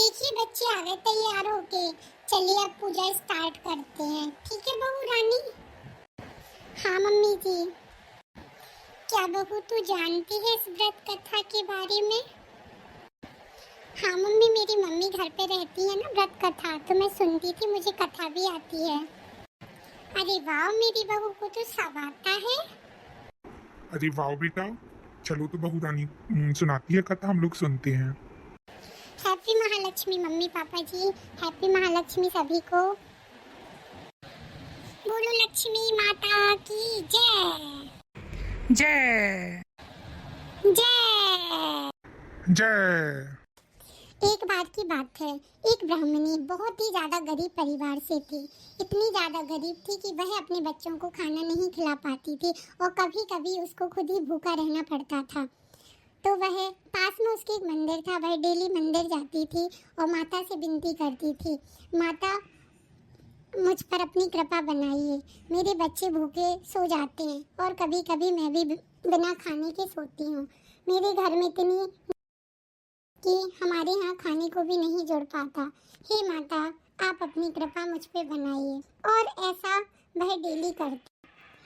देखिए बच्चे आ गए तैयार होके। चलिए अब पूजा स्टार्ट करते हैं। ठीक है बहू रानी। हाँ मम्मी जी। क्या बहू तू जानती है इस व्रत कथा के बारे में? हाँ मम्मी, मेरी मम्मी घर पे रहती है ना व्रत कथा, तो मैं सुनती थी, मुझे कथा भी आती है। अरे वाह, मेरी बहू को तो सब आता है। अरे वाह बेटा, चलो तो बहू रानी सुनाती है कथा, हम लोग सुनते हैं। हैप्पी महालक्ष्मी मम्मी पापा जी, हैप्पी महालक्ष्मी सभी को। बोलो लक्ष्मी माता की जय। जय जय। जय। एक बार की बात है, एक ब्राह्मणी बहुत ही ज्यादा गरीब परिवार से थी। इतनी ज्यादा गरीब थी कि वह अपने बच्चों को खाना नहीं खिला पाती थी और कभी कभी उसको खुद ही भूखा रहना पड़ता था। तो वह पास में उसके एक मंदिर था, वह डेली मंदिर जाती थी और माता से विनती करती थी, माता मुझ पर अपनी कृपा बनाइए, मेरे बच्चे भूखे सो जाते हैं और कभी कभी मैं भी बिना खाने के सोती हूँ। मेरे घर में इतनी कि हमारे यहाँ खाने को भी नहीं जुड़ पाता। हे माता, आप अपनी कृपा मुझ पे बनाइए। और ऐसा वह डेली करती।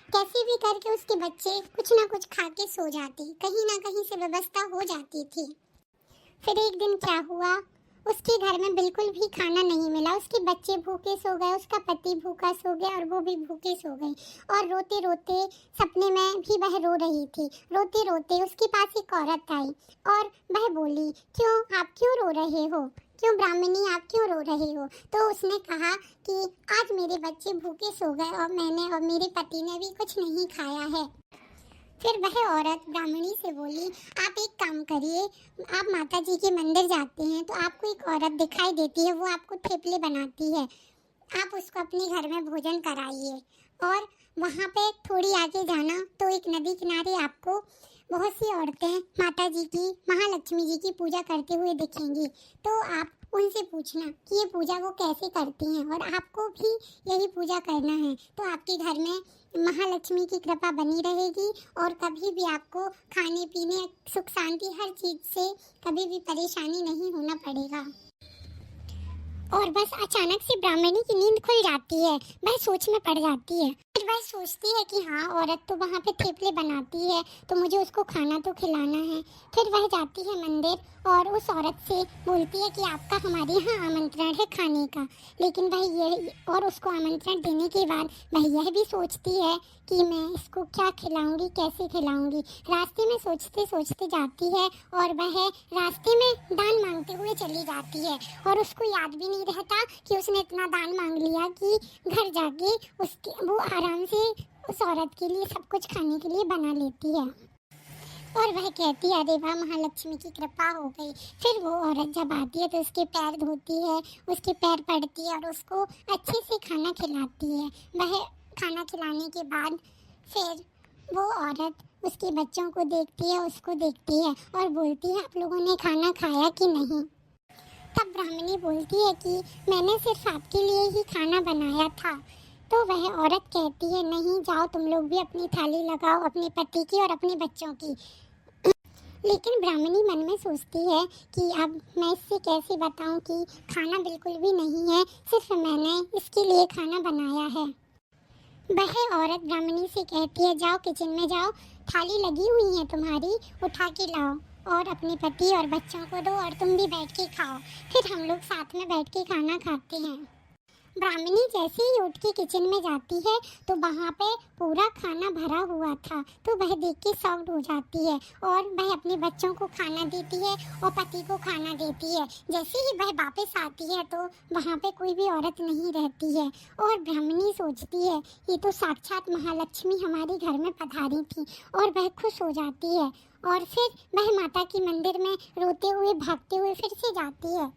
कैसे भी करके उसके बच्चे कुछ ना कुछ खा के सो जाते, कहीं ना कहीं से व्यवस्था हो जाती थी। फिर एक दिन क्या हुआ, उसके घर में बिल्कुल भी खाना नहीं मिला। उसके बच्चे भूखे सो गए, उसका पति भूखा सो गया और वो भी भूखे सो गई। और रोते रोते सपने में भी वह रो रही थी। रोते रोते उसके पास एक औरत आई और वह बोली, क्यों, आप क्यों रो रहे हो? क्यों ब्राह्मणी, आप क्यों रो रहे हो? तो उसने कहा कि आज मेरे बच्चे भूखे सो गए और मैंने और मेरे पति ने भी कुछ नहीं खाया है। फिर वह औरत ब्राह्मणी से बोली, आप एक काम करिए, आप माता जी के मंदिर जाते हैं तो आपको एक औरत दिखाई देती है, वो आपको थेपले बनाती है, आप उसको अपने घर में भोजन कराइए। और वहाँ पे थोड़ी आगे जाना तो एक नदी किनारे आपको बहुत सी औरतें माता जी की, महालक्ष्मी जी की पूजा करते हुए दिखेंगी। तो आप उनसे पूछना कि ये पूजा वो कैसे करती हैं और आपको भी यही पूजा करना है, तो आपके घर में महालक्ष्मी की कृपा बनी रहेगी और कभी भी आपको खाने पीने, सुख शांति, हर चीज़ से कभी भी परेशानी नहीं होना पड़ेगा। और बस अचानक से ब्राह्मणी की नींद खुल जाती है, वह सोच में पड़ जाती है। फिर वह सोचती है कि हाँ, औरत तो वहाँ पे थेपले बनाती है तो मुझे उसको खाना तो खिलाना है। फिर वह जाती है मंदिर और उस औरत से बोलती है कि आपका हमारे यहाँ आमंत्रण है खाने का। लेकिन वह ये, और उसको आमंत्रण देने के बाद वह यह भी सोचती है कि मैं इसको क्या खिलाऊंगी, कैसे खिलाऊंगी। रास्ते में सोचते सोचते जाती है और वह रास्ते में दान मांगते हुए चली जाती है और उसको याद भी नहीं रहता कि उसने इतना दान मांग लिया कि घर जाके उसके वो आराम से उस औरत के लिए सब कुछ खाने के लिए बना लेती है। और वह कहती है, अरे वाह, महालक्ष्मी की कृपा हो गई। फिर वो औरत जब आती है तो उसके पैर धोती है, उसके पैर पड़ती है और उसको अच्छे से खाना खिलाती है। वह खाना खिलाने के बाद फिर वो औरत उसके बच्चों को देखती है, उसको देखती है और बोलती है, आप लोगों ने खाना खाया कि नहीं? तब ब्राह्मणी बोलती है कि मैंने सिर्फ आपके लिए ही खाना बनाया था। तो वह औरत कहती है, नहीं, जाओ तुम लोग भी अपनी थाली लगाओ, अपने पति की और अपने बच्चों की। लेकिन ब्राह्मणी मन में सोचती है कि अब मैं इससे कैसे बताऊं कि खाना बिल्कुल भी नहीं है, सिर्फ मैंने इसके लिए खाना बनाया है। वह औरत ब्राह्मणी से कहती है, जाओ किचन में जाओ, थाली लगी हुई है तुम्हारी, उठा के लाओ और अपने पति और बच्चों को दो और तुम भी बैठ के खाओ। फिर हम लोग साथ में बैठ के खाना खाते हैं। ब्राह्मणी जैसे ही उठ के किचन में जाती है तो वहाँ पे पूरा खाना भरा हुआ था, तो वह देख के शॉक्ड हो जाती है और वह अपने बच्चों को खाना देती है और पति को खाना देती है। जैसे ही वह वापस आती है तो वहाँ पे कोई भी औरत नहीं रहती है और ब्राह्मणी सोचती है, ये तो साक्षात महालक्ष्मी हमारे घर में पधारी थी, और वह खुश हो जाती है। और फिर वह माता की मंदिर में रोते हुए, भागते हुए फिर से जाती है।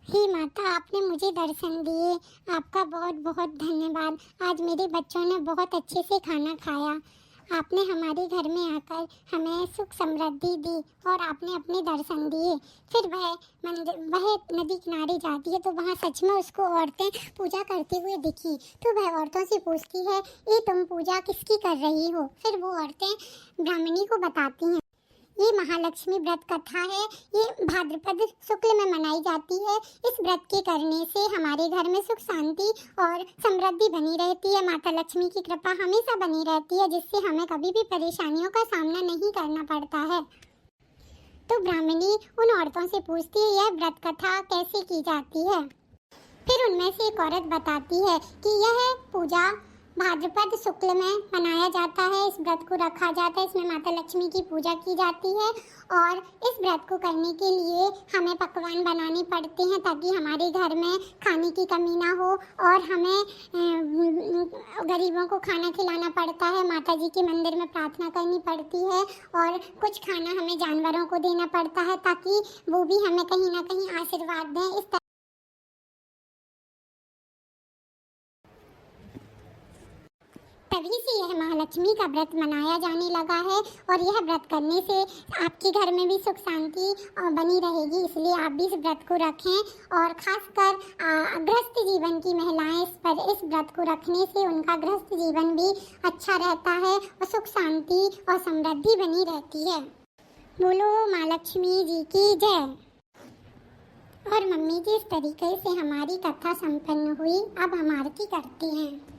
हे माता, आपने मुझे दर्शन दिए, आपका बहुत बहुत धन्यवाद। आज मेरे बच्चों ने बहुत अच्छे से खाना खाया। आपने हमारे घर में आकर हमें सुख समृद्धि दी और आपने अपने दर्शन दिए। फिर वह नदी किनारे जाती है तो वहाँ सच में उसको औरतें पूजा करते हुए दिखी। तो वह औरतों से पूछती है, ये तुम पूजा किसकी कर रही हो? फिर वो औरतें ब्राह्मणी को बताती हैं ये महालक्ष्मी व्रत कथा है। ये भाद्रपद शुक्ल में मनाई जाती है। इस व्रत के करने से हमारे घर में सुख शांति और समृद्धि बनी रहती है। माता लक्ष्मी की कृपा हमेशा बनी रहती है, जिससे हमें कभी भी परेशानियों का सामना नहीं करना पड़ता है। तो ब्राह्मणी उन औरतों से पूछती है यह व्रत कथा कैसे की जाती है। फिर उनमें से एक औरत बताती है कि यह पूजा भाद्रपद शुक्ल में मनाया जाता है। इस व्रत को रखा जाता है। इसमें माता लक्ष्मी की पूजा की जाती है और इस व्रत को करने के लिए हमें पकवान बनाने पड़ते हैं ताकि हमारे घर में खाने की कमी ना हो, और हमें गरीबों को खाना खिलाना पड़ता है। माता जी के मंदिर में प्रार्थना करनी पड़ती है और कुछ खाना हमें जानवरों को देना पड़ता है ताकि वो भी हमें कहीं ना कहीं आशीर्वाद दें। इस तभी से यह महालक्ष्मी का व्रत मनाया जाने लगा है और यह व्रत करने से आपके घर में भी सुख शांति बनी रहेगी। इसलिए आप भी इस व्रत को रखें और खासकर गृहस्थ जीवन की महिलाएं इस व्रत को रखने से उनका गृहस्थ जीवन भी अच्छा रहता है और सुख शांति और समृद्धि बनी रहती है। बोलो माँ लक्ष्मी जी की जय। और मम्मी जी, इस तरीके से हमारी कथा संपन्न हुई। अब हम आरती करते हैं।